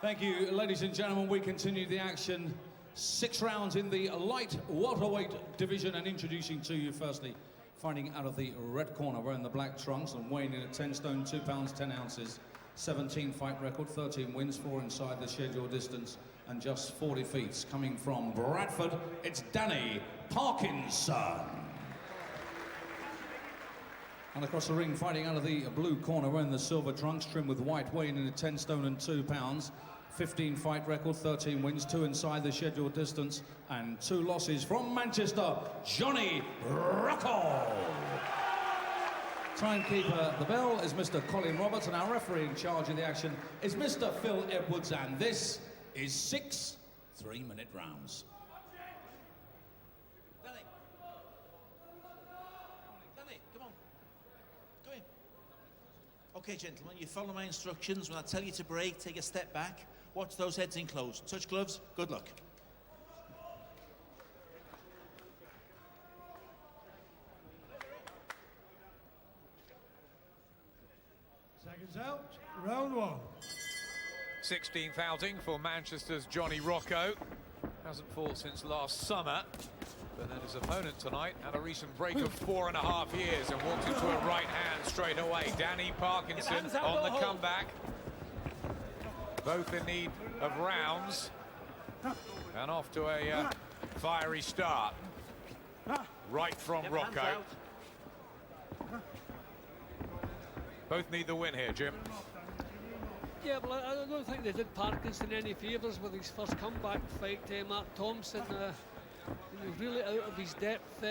Thank you, ladies and gentlemen. We continue the action. 6 rounds in the light welterweight division, and introducing to you firstly, fighting out of the red corner, wearing the black trunks and weighing in at 10 stone, 2 pounds, 10 ounces, 17 fight record, 13 wins, 4 inside the scheduled distance, and just 40 feet. Coming from Bradford, it's Jonny Parkinson. And across the ring, fighting out of the blue corner, wearing the silver trunks, trimmed with white, weighing in at 10 stone and 2 pounds, 15 fight record, 13 wins, 2 inside the scheduled distance, and 2 losses. From Manchester, Jonny Rocco. Timekeeper, the bell, is Mr. Colin Roberts, and our referee in charge of the action is Mr. Phil Edwards, and this is 6 3-minute rounds. Jonny, come on. Go in. Okay, gentlemen, you follow my instructions. When I tell you to break, take a step back. Watch those heads in close. Touch gloves. Good luck. Seconds out, round 1. 16th outing for Manchester's Jonny Rocco. Hasn't fought since last summer, but then his opponent tonight had a recent break of 4.5 years and walked into a right hand straight away. Jonny Parkinson on the comeback. Both in need of rounds, and off to a fiery start. Right from Rocco. Both need the win here, Jim. Yeah, well, I don't think they did Parkinson any favours with his first comeback fight. Mark Thompson, he was really out of his depth.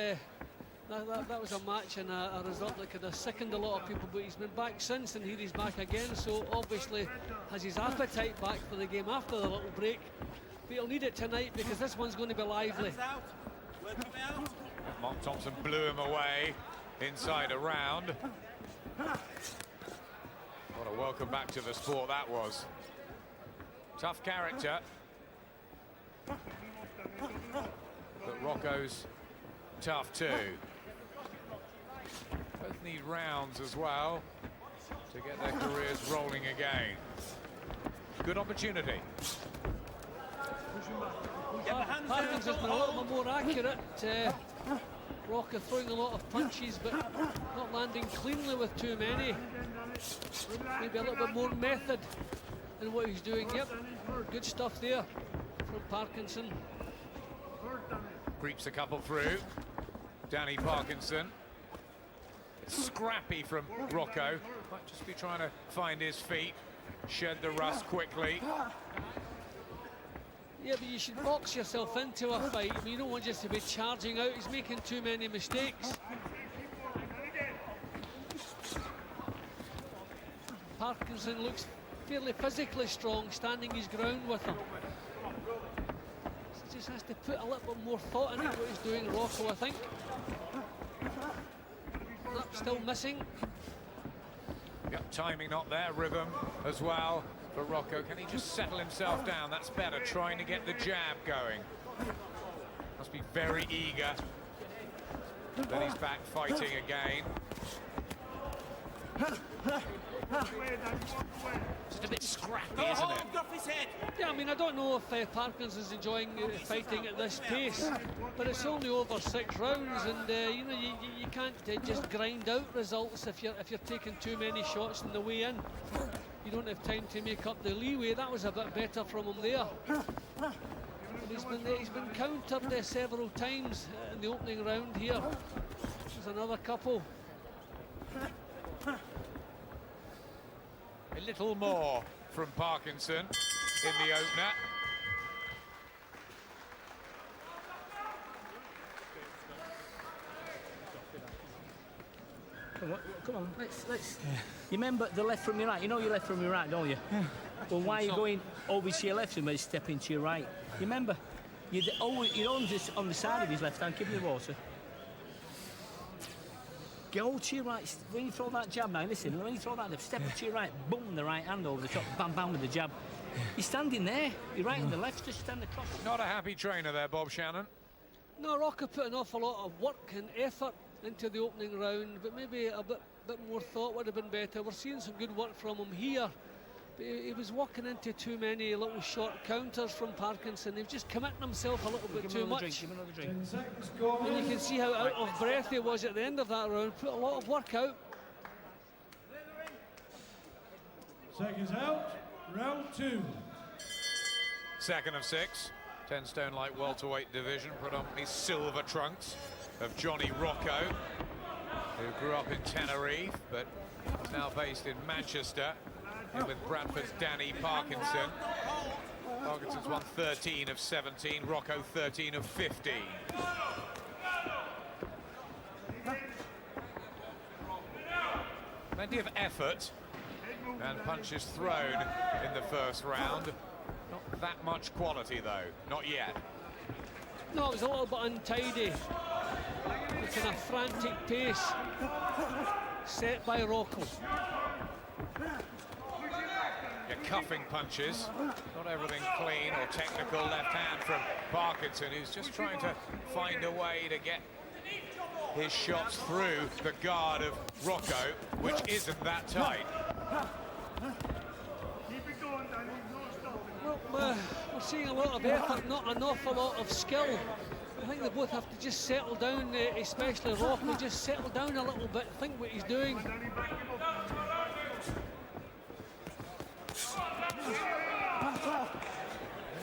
That was a match and a result that could have sickened a lot of people, but he's been back since, and here he's back again, so obviously has his appetite back for the game after the little break. But he'll need it tonight because this one's going to be lively. Mark Thompson blew him away inside a round. What a welcome back to the sport that was. Tough character. But Rocco's tough too. Both need rounds as well to get their careers rolling again. Good opportunity. Parkinson's been a little bit more accurate. Rocco throwing a lot of punches, but not landing cleanly with too many. Maybe a little bit more method in what he's doing. Yep, good stuff there from Parkinson. Creeps a couple through. Jonny Parkinson. It's scrappy from Rocco. Might just be trying to find his feet, shed the rust quickly. Yeah, but you should box yourself into a fight. I mean, you don't want just to be charging out. He's making too many mistakes. Parkinson looks fairly physically strong, standing his ground with him. He just has to put a little bit more thought into what he's doing, Rocco, I think. Nope, still missing. Yep, timing not there, rhythm as well for Rocco. Can he just settle himself down? That's better, trying to get the jab going. Must be very eager. Then he's back fighting again. Just a bit scrappy, isn't it? Yeah, I mean, I don't know if Parkinson's enjoying fighting at this pace, but it's only over 6 rounds, and you know, you can't just grind out results if you're taking too many shots on the way in. You don't have time to make up the leeway. That was a bit better from him there. And he's been countered several times in the opening round here. There's another couple. A little more from Parkinson in the opener. Come on, let's. You remember the left from your right? You know your left from your right, don't you? Yeah. Well, why are you going over to your left and maybe step into your right? You remember? You're always just on the side of his left hand, give me the water. Go to your right. When you throw that jab now, listen, when you throw that, step to your right, boom, the right hand over the top, bam, bam with the jab. You're standing there. You're right on the left, just stand across. Not a happy trainer there, Bob Shannon. No, Rocco put an awful lot of work and effort into the opening round, but maybe a bit more thought would have been better. We're seeing some good work from him here, But he was walking into too many little short counters from Parkinson. He was just committing himself a little bit too much. Give him another drink. 10 seconds gone. And you can see how out of breath he was at the end of that round. Put a lot of work out. Seconds out. Round 2. Second of 6. 10 stone light welterweight division, predominantly silver trunks of Jonny Rocco, who grew up in Tenerife but is now based in Manchester, in with Bradford's Danny Parkinson. Parkinson's won 13 of 17, Rocco 13 of 15. Plenty of effort and punches thrown in the first round. Not that much quality though, not yet. No, it was a little bit untidy. It's in a frantic pace set by Rocco. Your cuffing punches, not everything clean or technical. Left hand from Parkinson, who's just trying to find a way to get his shots through the guard of Rocco, which isn't that tight. Well, we're seeing a lot of effort, not an awful lot of skill. I think they both have to just settle down, especially Rocco, just settle down a little bit, think what he's doing.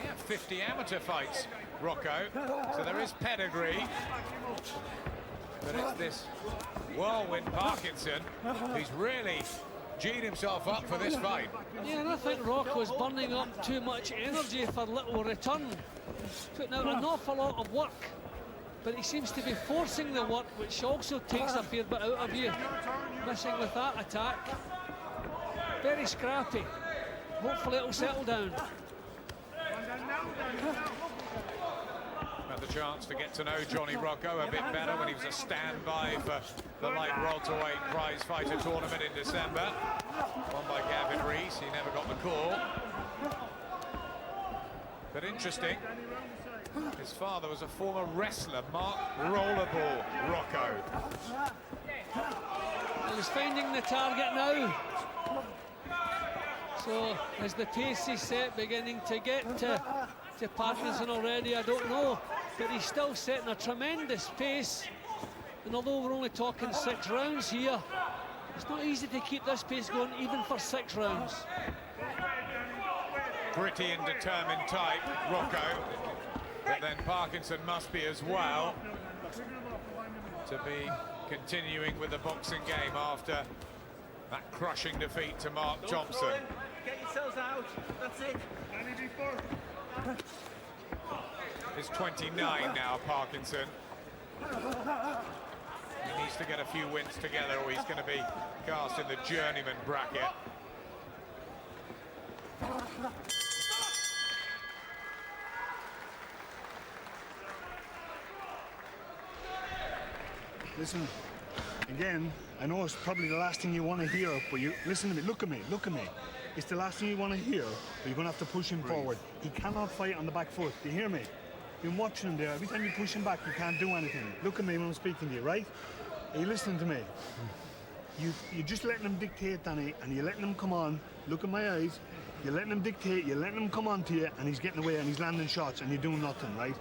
He had 50 amateur fights, Rocco, so there is pedigree. But it's this whirlwind Parkinson who's really G'd himself up for this fight. Yeah, and I think Rocco's burning up too much energy for little return. Putting out an awful lot of work, but he seems to be forcing the work, which also takes a fair bit out of you. Missing with that attack. Very scrappy. Hopefully it'll settle down. Had the chance to get to know Jonny Rocco a bit better when he was a standby for the light welterweight prize fighter tournament in December. Won by Gavin Rees, he never got the call. But interesting, his father was a former wrestler, Mark Rollerball Rocco. Well, he's finding the target now. So, is the pace he set beginning to get to Parkinson already? I don't know. But he's still setting a tremendous pace. And although we're only talking 6 rounds here, it's not easy to keep this pace going even for 6 rounds. Gritty and determined type, Rocco. But then Parkinson must be as well to be continuing with the boxing game after that crushing defeat to Mark Thompson. Get yourselves out. That's it. He's 29 now, Parkinson. He needs to get a few wins together or he's going to be cast in the journeyman bracket. Listen, again, I know it's probably the last thing you want to hear, but you listen to me, look at me. It's the last thing you want to hear, but you're going to have to push him forward. He cannot fight on the back foot. Do you hear me? You're watching him there. Every time you push him back, you can't do anything. Look at me when I'm speaking to you, right? Are you listening to me? You're just letting him dictate, Danny, and you're letting him come on. Look at my eyes. You're letting him dictate, you're letting him come on to you, and he's getting away and he's landing shots, and you're doing nothing, right?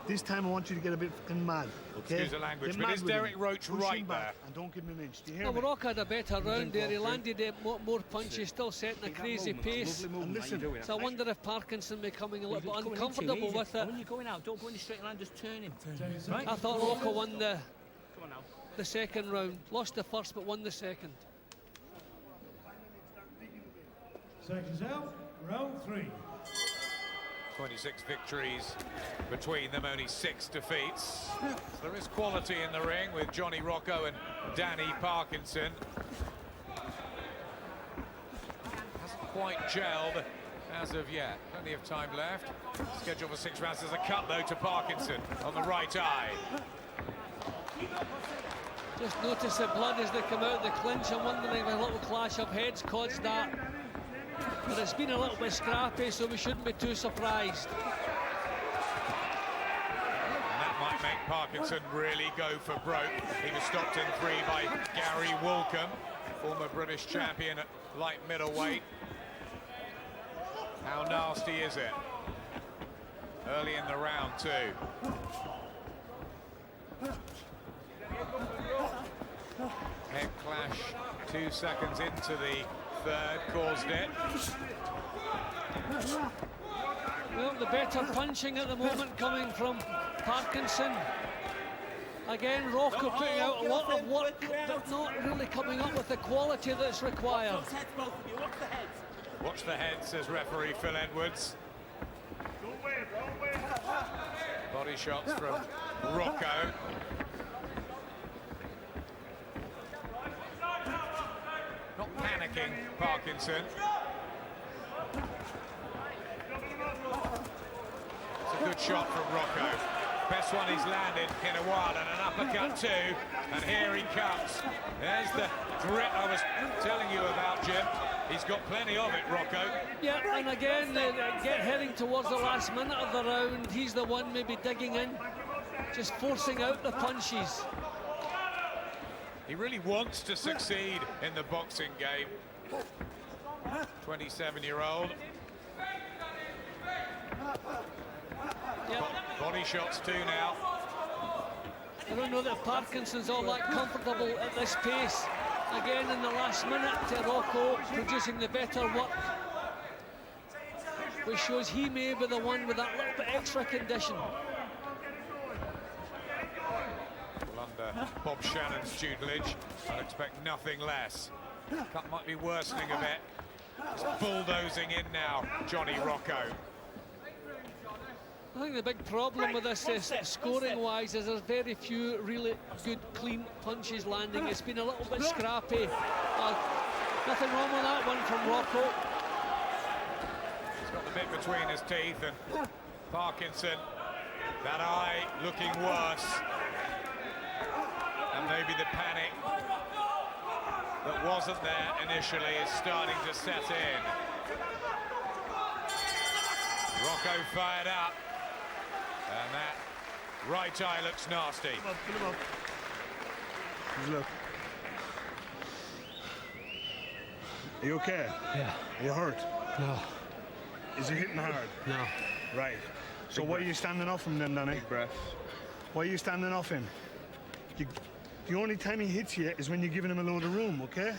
This time I want you to get a bit fucking mad, okay? Excuse the language, Get but mad is with Derek him. Roach Push right him back there? And don't give him an inch. Do you hear Well, me? Rock had a better round there. He landed more punches, still setting a Take that crazy movement, And pace. lovely movement that listen, you're doing. So I wonder if Parkinson becoming a little bit Going in too uncomfortable easy. with it. When you're going out, don't go in a straight line, just turn him. Right? I thought Rocco won Come on now. the second round. Lost the first, but won the second. Seconds out. Round 3. 26 victories between them, only 6 defeats. So there is quality in the ring with Jonny Rocco and Danny Parkinson. Hasn't quite gelled as of yet. Plenty of time left. Scheduled for 6 rounds. There's a cut though to Parkinson on the right eye. Just notice the blood as they come out of the clinch. I'm wondering if a little clash of heads caused that. But it's been a little bit scrappy, so we shouldn't be too surprised. And that might make Parkinson really go for broke. He was stopped in 3 by Gary Woolcombe, former British champion at light middleweight. How nasty is it? Early in the round, too. Head clash 2 seconds into the third caused it. Well, the better punching at the moment coming from Parkinson. Again, Rocco putting out a lot of work, but not really coming up with the quality that's required. Watch the head, says referee Phil Edwards. Body shots from Rocco. Not panicking, Parkinson. It's a good shot from Rocco. Best one he's landed in a while, and an uppercut too. And here he comes. There's the grit I was telling you about, Jim. He's got plenty of it, Rocco. Yeah, and again, heading towards the last minute of the round, he's the one maybe digging in, just forcing out the punches. He really wants to succeed in the boxing game. 27-year-old. Yep. Body shots too now. I don't know that Parkinson's all that comfortable at this pace. Again, in the last minute, Rocco producing the better work, which shows he may be the one with that little bit extra condition. Well, under Bob Shannon's tutelage, I'd expect nothing less. That might be worsening a bit. He's bulldozing in now, Jonny Rocco. I think the big problem with this is, scoring-wise, is there's very few really good, clean punches landing. It's been a little bit scrappy. Nothing wrong with that one from Rocco. He's got the bit between his teeth, and Parkinson, that eye looking worse. And maybe the panic that wasn't there initially is starting to set in. Rocco fired up. And that right eye looks nasty. Put him up. Look. Are you okay? Yeah. Are you hurt? No. Is he hitting hard? No. Right. So why are you standing off him then, Danny? Big breath. Why are you standing off him? The only time he hits you is when you're giving him a load of room, okay?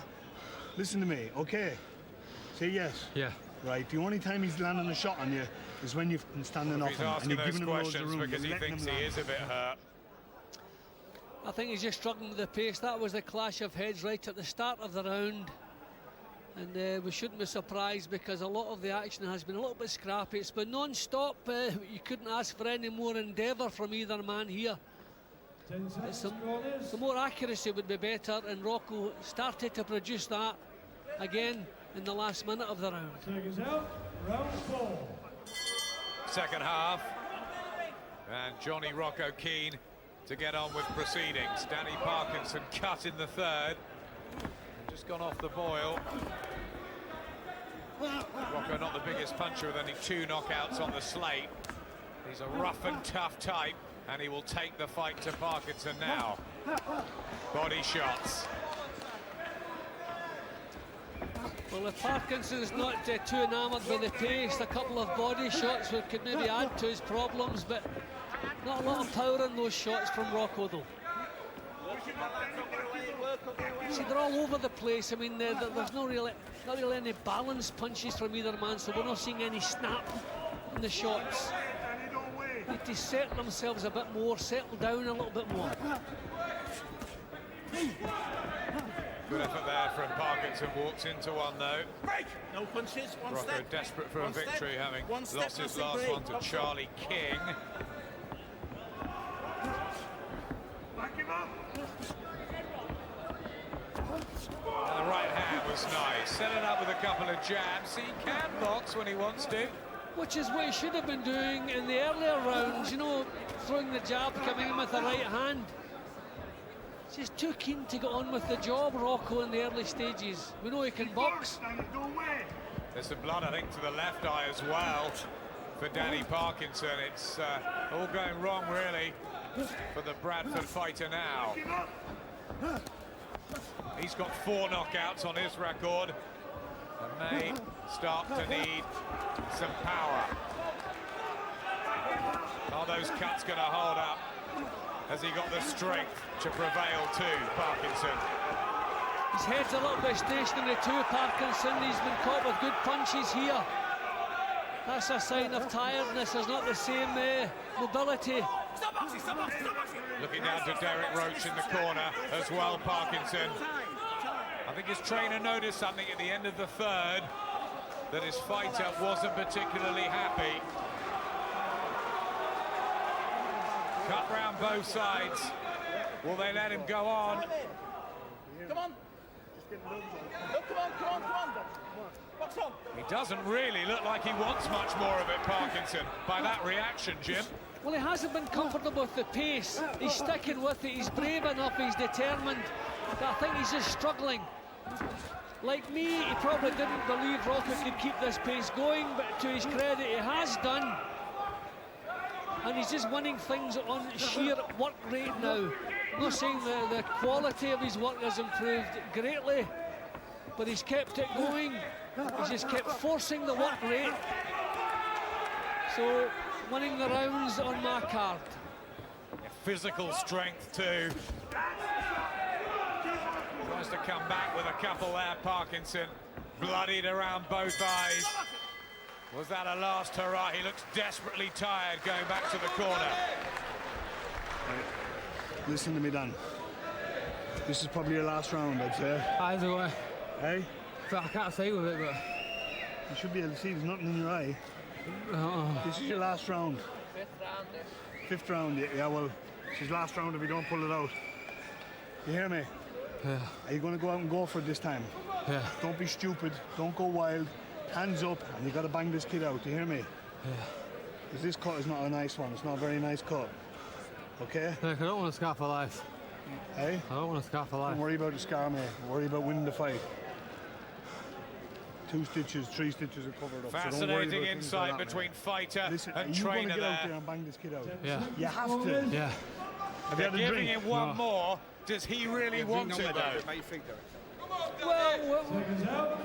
Listen to me, okay? Say yes. Yeah. Right. The only time he's landing a shot on you is when you've been standing off He's him and asking you're those giving him loads of questions room. because he thinks he is a bit hurt. I think he's just struggling with the pace. That was the clash of heads right at the start of the round. And we shouldn't be surprised because a lot of the action has been a little bit scrappy. It's been non-stop. You couldn't ask for any more endeavour from either man here. 10 seconds, Some corners. more accuracy would be better, and Rocco started to produce that again in the last minute of the round. Seconds out, round 4. Second half. And Jonny Rocco keen to get on with proceedings. Danny Parkinson cut in the third. Just gone off the boil. Rocco not the biggest puncher with only 2 knockouts on the slate. He's a rough and tough type, and he will take the fight to Parkinson now. Body shots. Well, if Parkinson's not too enamoured with the pace, a couple of body shots could maybe add to his problems, but not a lot of power in those shots from Rocco, though. See, they're all over the place. I mean, there's not really any balanced punches from either man, so we're not seeing any snap in the shots. Need to settle themselves a bit more, settle down a little bit more. Good effort there from Parkinson. Walks into one though. Break! No punches, one Rocco step. desperate for a One step. victory, having One step, lost his nothing last break. one to Charlie King. And the right hand was nice. Set it up with a couple of jabs. He can box when he wants to. Which is what he should have been doing in the earlier rounds, you know, throwing the jab, coming in with the right hand. He's too keen to get on with the job, Rocco, in the early stages. We know he can box. There's some blood, I think, to the left eye as well for Danny Parkinson. It's all going wrong, really, for the Bradford fighter now. He's got 4 knockouts on his record. and may start to need some power. Are those cuts going to hold up? Has he got the strength to prevail too, Parkinson? His head's a little bit stationary too, Parkinson. He's been caught with good punches here. That's a sign of tiredness. There's not the same mobility. Looking down to Derek Roach in the corner as well, Parkinson. I think his trainer noticed something at the end of the third, that his fighter wasn't particularly happy. Cut round both sides. Will they let him go on? Come on. Look, come on. Box on. He doesn't really look like he wants much more of it, Parkinson, by that reaction, Jim. Well, he hasn't been comfortable with the pace. He's sticking with it. He's brave enough. He's determined. But I think he's just struggling. Like me, he probably didn't believe Rocco could keep this pace going, but to his credit, he has done. And he's just winning things on sheer work rate now. I'm not saying the quality of his work has improved greatly, but he's kept it going. He's just kept forcing the work rate. So, winning the rounds on my card. Physical strength too. Tries to come back with a couple there, Parkinson. Bloodied around both eyes. Was that a last hurrah? He looks desperately tired going back to the corner. Right. Listen to me, Dan. This is probably your last round, I'd say. Either way. Hey? I can't say with it, but... You should be able to see there's nothing in your eye. This is your last round. Fifth round, yeah, well, it's his last round if you don't pull it out. You hear me? Yeah. Are you going to go out and go for it this time? Yeah. Don't be stupid, don't go wild, hands up, and you got to bang this kid out, you hear me? Yeah. Because this cut is not a nice one, it's not a very nice cut. Okay? Look, I don't want to scar for life. Hey? I don't want to scar for life. Don't worry about the scar, mate. Worry about winning the fight. 2 stitches, 3 stitches are covered up. Fascinating insight between fighter and trainer there. there. Out there and bang this kid out? Yeah. You have to. Yeah. Have you They're had a giving drink? him one more. Does he really want it though? Well, Seconds out.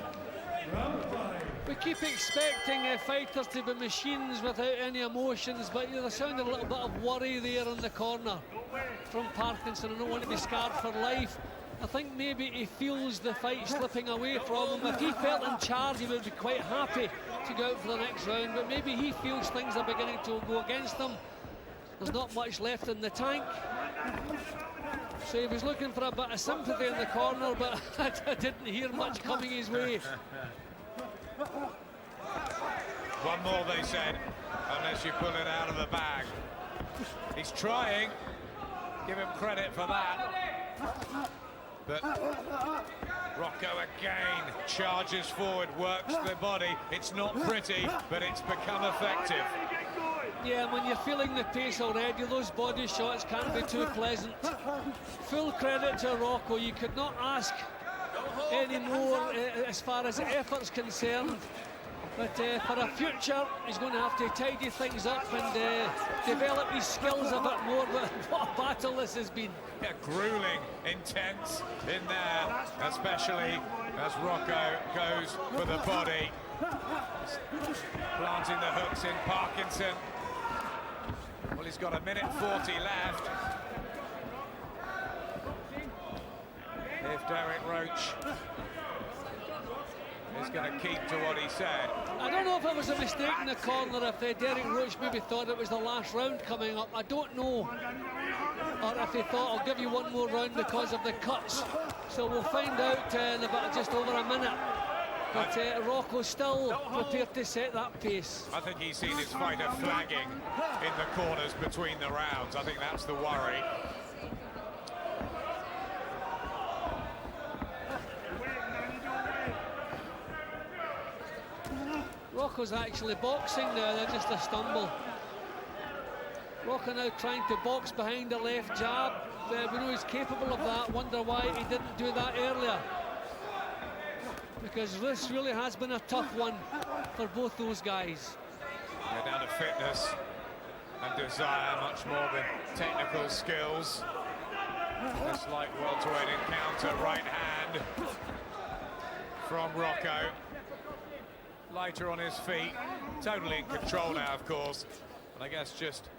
Round 5. we keep expecting fighters to be machines without any emotions, but there sounded a little bit of worry there in the corner from Parkinson. I don't want to be scarred for life. I think maybe he feels the fight slipping away from him. If he felt in charge, he would be quite happy to go out for the next round, but maybe he feels things are beginning to go against him. There's not much left in the tank. So he was looking for a bit of sympathy in the corner, but I didn't hear much coming his way. One more, they said, unless you pull it out of the bag. He's trying. Give him credit for that. But Rocco again charges forward, works the body. It's not pretty, but it's become effective. Yeah, when you're feeling the pace already, those body shots can't be too pleasant. Full credit to Rocco. You could not ask any more as far as effort's concerned. But for a future, he's going to have to tidy things up and develop his skills a bit more. But what a battle this has been. Yeah, grueling, intense in there, especially as Rocco goes for the body. Planting the hooks in Parkinson. Well, he's got 1:40 left. If Derek Roach is going to keep to what he said. I don't know if it was a mistake in the corner, if Derek Roach maybe thought it was the last round coming up. I don't know. Or if he thought, I'll give you one more round because of the cuts. So we'll find out in about just over a minute. But Rocco's still prepared to set that pace. I think he's seen his fighter flagging in the corners between the rounds. I think that's the worry. Rocco's actually boxing now, they're just a stumble. Rocco now trying to box behind the left jab. We know he's capable of that. Wonder why he didn't do that earlier. Because this really has been a tough one for both those guys. They're down to fitness and desire much more than technical skills. Just like welterweight encounter, right hand from Rocco. lighter on his feet, totally in control now, of course. And I guess just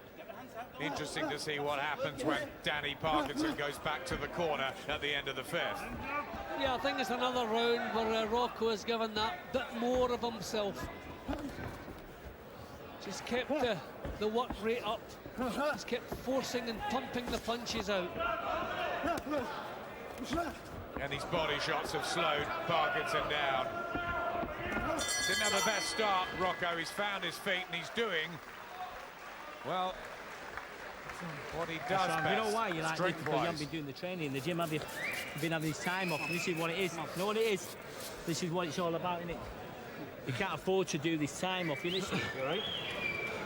interesting to see what happens when Danny Parkinson goes back to the corner at the end of the 5th. Yeah, I think it's another round where Rocco has given that bit more of himself. Just kept the work rate up. Just kept forcing and pumping the punches out. And these body shots have slowed Parkinson down. Didn't have the best start, Rocco. He's found his feet and he's doing, well, what he does best. You know why you like this? Because you strength-wise. haven't been doing the training in the gym, have you? You've been having this time off, and this is what it is. You know what it is? This is what it's all about, innit? You can't afford to do this time off, you listen. You all right?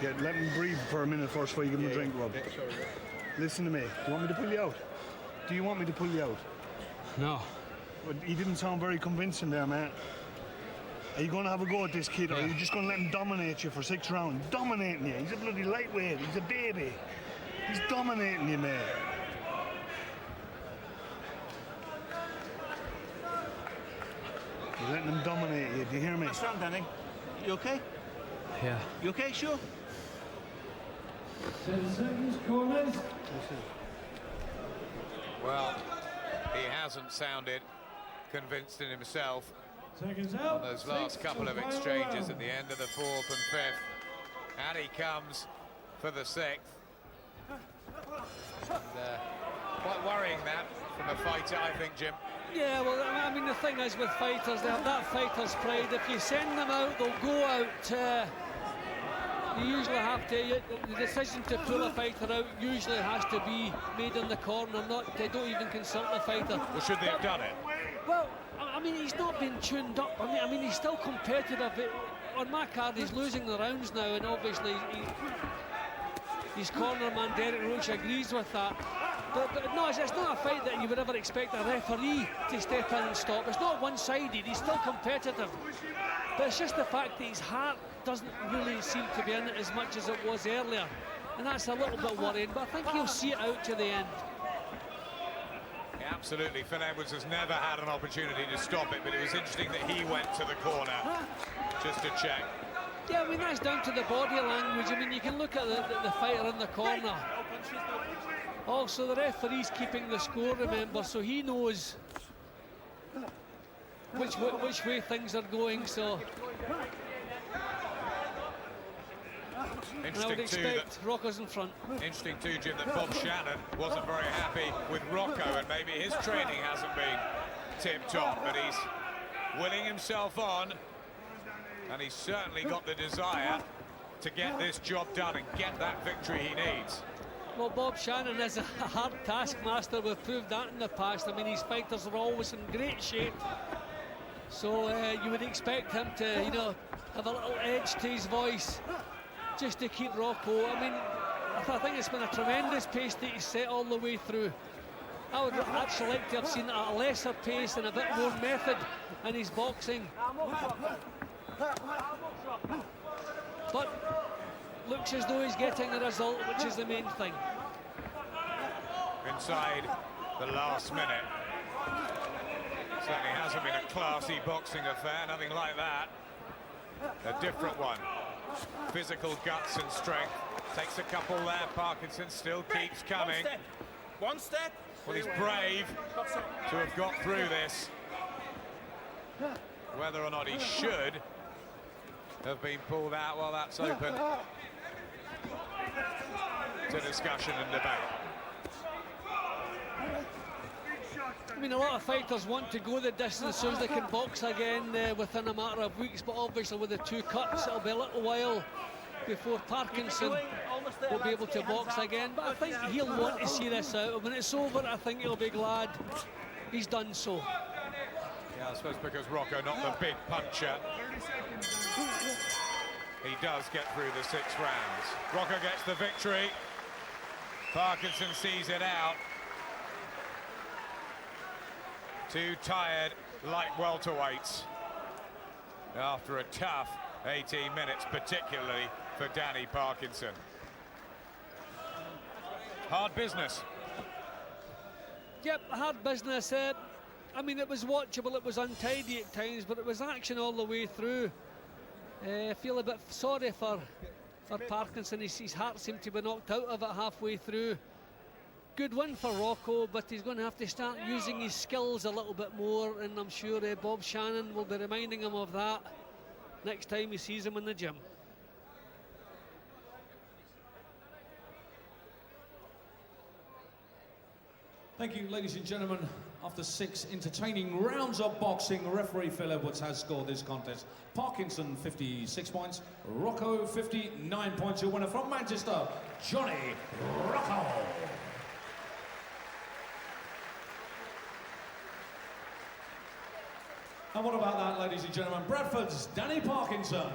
Yeah, let him breathe for a minute first before you give him a drink, Rob. Listen to me. Do you want me to pull you out? Do you want me to pull you out? No. Well, he didn't sound very convincing there, mate. Are you going to have a go at this kid, or are you just going to let him dominate you for 6 rounds? Dominating you. He's a bloody lightweight. He's a baby. He's dominating you, mate. You're letting him dominate you. Do you hear me? What's wrong, Danny? You okay? Yeah. You okay, sure? 10 seconds, corners. Well, he hasn't sounded convinced in himself Seconds on out. those last 6 couple of to final exchanges round. at the end of the 4th and 5th. And he comes for the 6th. And, quite worrying that from a fighter, I think, Jim. Yeah, well, I mean, the thing is with fighters, they have that fighter's pride. If you send them out, they'll go out. You usually have to, the decision to pull a fighter out usually has to be made in the corner. They don't even consult the fighter. Well, should they have done it? Well, I mean, he's not been tuned up. I mean, he's still competitive. On my card, he's losing the rounds now, and obviously his corner man, Derek Roach, agrees with that. But no, it's not a fight that you would ever expect a referee to step in and stop. It's not one-sided. He's still competitive. But it's just the fact that his heart doesn't really seem to be in it as much as it was earlier. And that's a little bit worrying, but I think he'll see it out to the end. Yeah, absolutely. Phil Edwards has never had an opportunity to stop it, but it was interesting that he went to the corner just to check. Yeah, I mean, that's down to the body language. I mean, you can look at the fighter in the corner. Also, the referee's keeping the score, remember, so he knows which way things are going, so... And I would expect Rocco's in front. Interesting too, Jim, that Bob Shannon wasn't very happy with Rocco, and maybe his training hasn't been tip-top, but he's willing himself on, and he's certainly got the desire to get this job done and get that victory he needs. Well, Bob Shannon is a hard taskmaster. We've proved that in the past. I mean, his fighters are always in great shape. So you would expect him to, you know, have a little edge to his voice just to keep Rocco. I mean, I think it's been a tremendous pace that he's set all the way through. I would actually like to have seen a lesser pace and a bit more method in his boxing. But looks as though he's getting a result, which is the main thing. Inside the last minute. Certainly hasn't been a classy boxing affair, nothing like that. A different one. Physical guts and strength. Takes a couple there. Parkinson still keeps coming. One step. Well, he's brave to have got through this. Whether or not he should have been pulled out, well, that's open to discussion and debate. I mean, a lot of fighters want to go the distance so as they can box again within a matter of weeks, but obviously with the 2 cuts, it'll be a little while before Parkinson will be able to box again. But I think he'll want to see this out. When it's over, I think he'll be glad he's done so. Yeah, I suppose because Rocco not the big puncher, he does get through the 6 rounds. Rocco gets the victory. Parkinson sees it out. 2 tired light welterweights after a tough 18 minutes, particularly for Danny Parkinson. Hard business. Yep, hard business. I mean, it was watchable, it was untidy at times, but it was action all the way through. I feel a bit sorry for Parkinson. His heart seemed to be knocked out of it halfway through. Good win for Rocco, but he's going to have to start using his skills a little bit more, and I'm sure Bob Shannon will be reminding him of that next time he sees him in the gym. Thank you, ladies and gentlemen. After 6 entertaining rounds of boxing, referee Phil Edwards has scored this contest. Parkinson, 56 points. Rocco, 59 points. Your winner from Manchester, Jonny Rocco. And what about that, ladies and gentlemen? Bradford's Danny Parkinson.